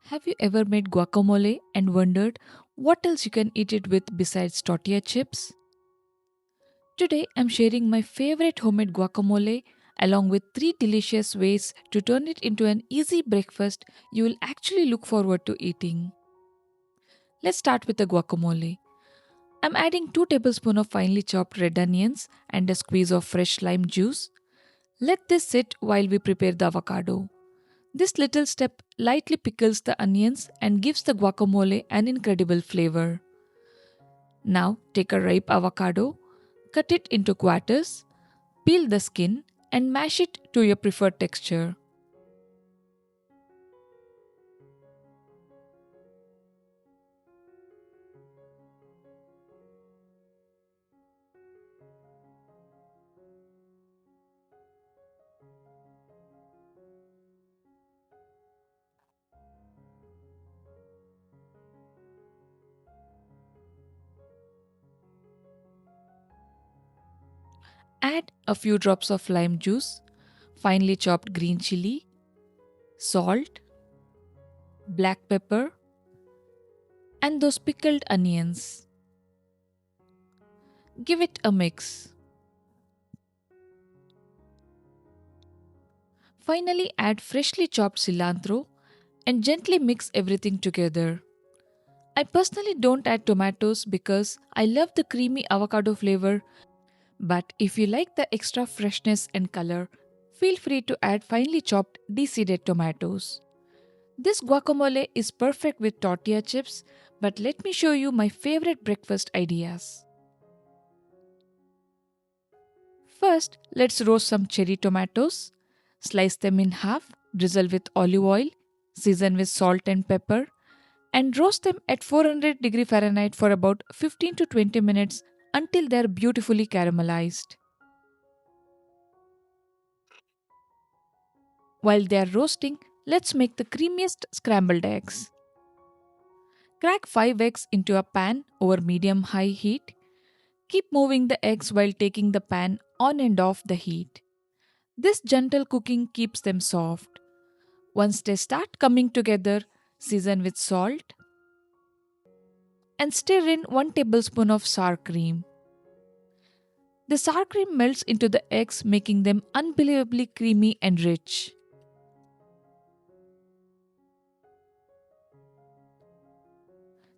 Have you ever made guacamole and wondered what else you can eat it with besides tortilla chips? Today I'm sharing my favorite homemade guacamole along with 3 delicious ways to turn it into an easy breakfast you will actually look forward to eating. Let's start with the guacamole. I'm adding 2 tablespoons of finely chopped red onions and a squeeze of fresh lime juice. Let this sit while we prepare the avocado. This little step lightly pickles the onions and gives the guacamole an incredible flavor. Now take a ripe avocado, cut it into quarters, peel the skin, and mash it to your preferred texture. Add a few drops of lime juice, finely chopped green chili, salt, black pepper, and those pickled onions. Give it a mix. Finally, add freshly chopped cilantro and gently mix everything together. I personally don't add tomatoes because I love the creamy avocado flavor, but if you like the extra freshness and color, feel free to add finely chopped deseeded tomatoes. This guacamole is perfect with tortilla chips, but let me show you my favorite breakfast ideas. First, let's roast some cherry tomatoes. Slice them in half, drizzle with olive oil, season with salt and pepper, and roast them at 400 degree Fahrenheit for about 15 to 20 minutes until they are beautifully caramelized. While they are roasting, let's make the creamiest scrambled eggs. Crack 5 eggs into a pan over medium high heat. Keep moving the eggs while taking the pan on and off the heat. This gentle cooking keeps them soft. Once they start coming together, season with salt and stir in 1 tablespoon of sour cream. The sour cream melts into the eggs, making them unbelievably creamy and rich.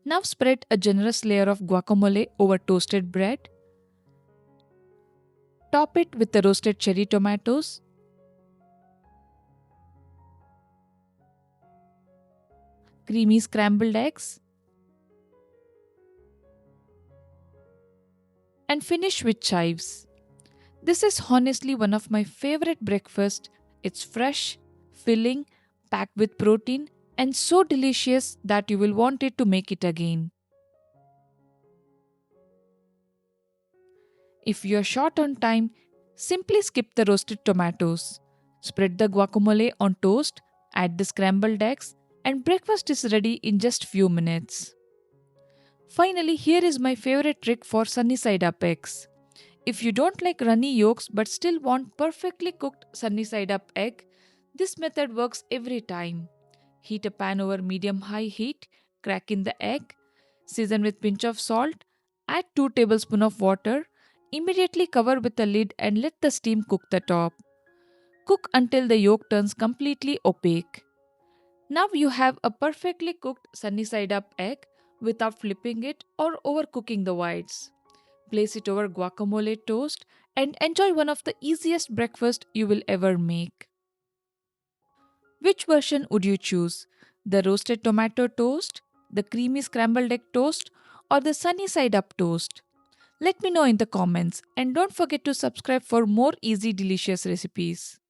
Now spread a generous layer of guacamole over toasted bread. Top it with the roasted cherry tomatoes, creamy scrambled eggs, and finish with chives. This is honestly one of my favorite breakfasts. It's fresh, filling, packed with protein, and so delicious that you will want it to make it again. If you are short on time, simply skip the roasted tomatoes. Spread the guacamole on toast, add the scrambled eggs, and breakfast is ready in just few minutes. Finally, here is my favorite trick for sunny side up eggs. If you don't like runny yolks but still want perfectly cooked sunny side up egg, this method works every time. Heat a pan over medium high heat, crack in the egg, season with pinch of salt, add 2 tablespoons of water, immediately cover with a lid and let the steam cook the top. Cook until the yolk turns completely opaque. Now you have a perfectly cooked sunny side up egg without flipping it or overcooking the whites. Place it over guacamole toast and enjoy one of the easiest breakfast you will ever make. Which version would you choose? The roasted tomato toast, the creamy scrambled egg toast, or the sunny side up toast? Let me know in the comments and don't forget to subscribe for more easy delicious recipes.